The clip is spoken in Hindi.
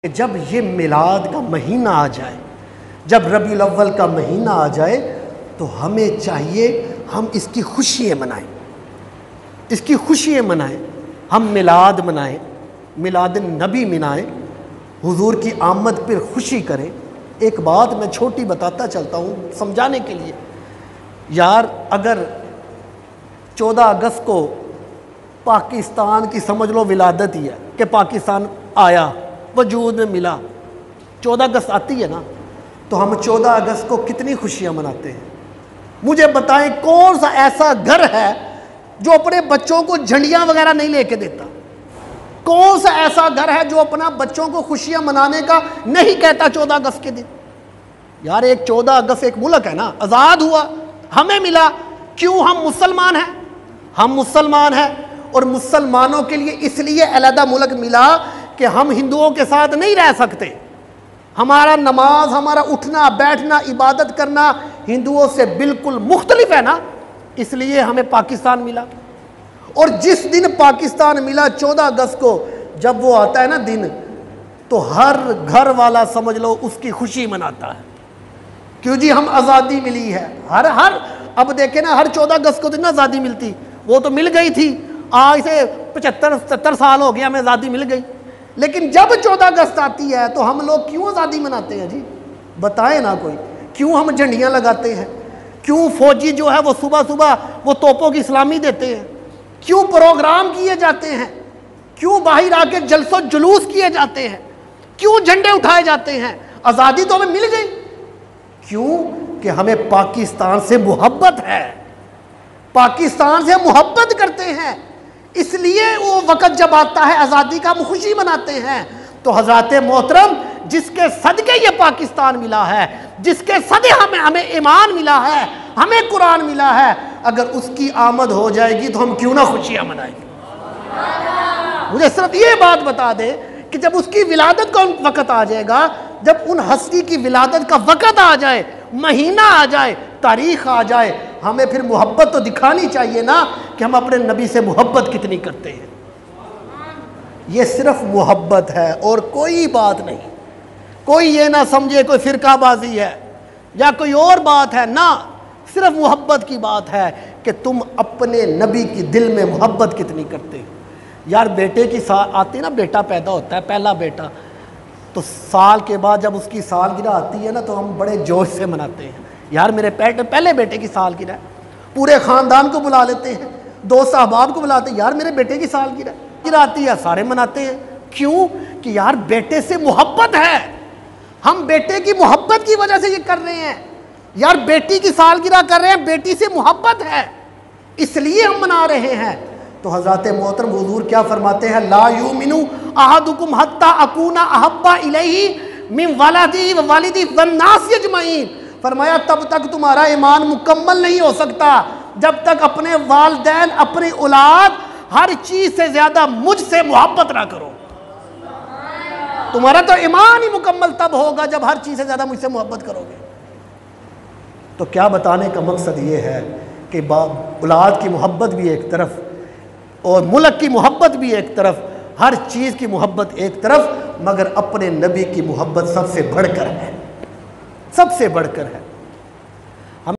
जब ये मिलाद का महीना आ जाए, जब रबीउल अव्वल का महीना आ जाए, तो हमें चाहिए हम इसकी खुशियाँ मनाएं, इसकी खुशियाँ मनाएं। हम मिलाद मनाएं, मिलाद नबी मनाएं, हुजूर की आमद पर खुशी करें। एक बात मैं छोटी बताता चलता हूँ समझाने के लिए। यार अगर 14 अगस्त को पाकिस्तान की समझ लो विलादत ही है कि पाकिस्तान आया, वजूद में मिला, 14 अगस्त आती है ना, तो हम 14 अगस्त को कितनी खुशियां मनाते हैं। मुझे बताएं कौन सा ऐसा घर है जो अपने बच्चों को झंडियां वगैरह नहीं लेके देता? कौन सा ऐसा घर है जो अपना बच्चों को खुशियां मनाने का नहीं कहता 14 अगस्त के दिन? यार एक 14 अगस्त एक मुल्क है ना, आज़ाद हुआ, हमें मिला। क्यों? हम मुसलमान हैं, हम मुसलमान हैं। और मुसलमानों के लिए इसलिए अलहदा मुल्क मिला कि हम हिंदुओं के साथ नहीं रह सकते। हमारा नमाज, हमारा उठना बैठना, इबादत करना हिंदुओं से बिल्कुल मुख्तलिफ है ना, इसलिए हमें पाकिस्तान मिला। और जिस दिन पाकिस्तान मिला 14 अगस्त को, जब वो आता है ना दिन, तो हर घर वाला समझ लो उसकी खुशी मनाता है। क्यों जी? हम आज़ादी मिली है। हर अब देखे ना, हर 14 अगस्त को तो ना आज़ादी मिलती, वो तो मिल गई थी, आज से 75-70 साल हो गया हमें आज़ादी मिल गई। लेकिन जब 14 अगस्त आती है तो हम लोग क्यों आज़ादी मनाते हैं जी? बताएं ना कोई। क्यों हम झंडियाँ लगाते हैं? क्यों फौजी जो है वो सुबह सुबह वो तोपों की सलामी देते हैं? क्यों प्रोग्राम किए जाते हैं? क्यों बाहर आके जलसो जुलूस किए जाते हैं? क्यों झंडे उठाए जाते हैं? आज़ादी तो हमें मिल गई। क्यों? कि हमें पाकिस्तान से मोहब्बत है, पाकिस्तान से मोहब्बत करते हैं। इसलिए वो वक़्त जब आता है आज़ादी का, हम खुशी मनाते हैं। तो हज़रत मोहतरम, जिसके सदके ये पाकिस्तान मिला है, जिसके सदके हमें ईमान मिला है, हमें कुरान मिला है, अगर उसकी आमद हो जाएगी तो हम क्यों ना खुशियाँ मनाएंगे? मुझे सिर्फ ये बात बता दे कि जब उसकी विलादत का वक़्त आ जाएगा, जब उन हस्ती की विलादत का वक़्त आ जाए, महीना आ जाए, तारीख़ आ जाए, हमें फिर मोहब्बत तो दिखानी चाहिए ना कि हम अपने नबी से मोहब्बत कितनी करते हैं। ये सिर्फ मोहब्बत है और कोई बात नहीं। कोई ये ना समझे कोई फ़िरकाबाजी है या कोई और बात है ना, सिर्फ मोहब्बत की बात है कि तुम अपने नबी की दिल में मोहब्बत कितनी करते हो। यार बेटे की साल आती है ना, बेटा पैदा होता है, पहला बेटा, तो साल के बाद जब उसकी सालगिरह आती है ना, तो हम बड़े जोश से मनाते हैं। यार मेरे पहले बेटे की सालगिरह, पूरे ख़ानदान को बुला लेते हैं, दोस्त अहबाब को बुलाते हैं, यार मेरे बेटे की सालगिरह आती है, सारे मनाते हैं। क्यों? कि यार बेटे से मोहब्बत है, हम बेटे की मोहब्बत की वजह से ये कर रहे हैं। यार बेटी की सालगिरह कर रहे हैं, बेटी से मोहब्बत है, इसलिए हम मना रहे हैं। तो हज़रत मोहतरम हुजूर क्या फरमाते हैं? ला युमिनु अहदुकुम हत्ता अकूना अहब्बा इलैहि मिन वलदी व वालिदी वन्नास अजमईन। फरमाया तब तक तुम्हारा ईमान मुकम्मल नहीं हो सकता जब तक अपने वालिदैन, अपनी औलाद, हर चीज़ से ज़्यादा मुझसे मोहब्बत ना करो। तुम्हारा तो ईमान ही मुकम्मल तब होगा जब हर चीज़ से ज़्यादा मुझसे मोहब्बत करोगे। तो क्या बताने का मकसद ये है कि औलाद की मोहब्बत भी एक तरफ और मुल्क की मोहब्बत भी एक तरफ, हर चीज़ की मोहब्बत एक तरफ, मगर अपने नबी की मोहब्बत सबसे बढ़कर है, सबसे बढ़कर है।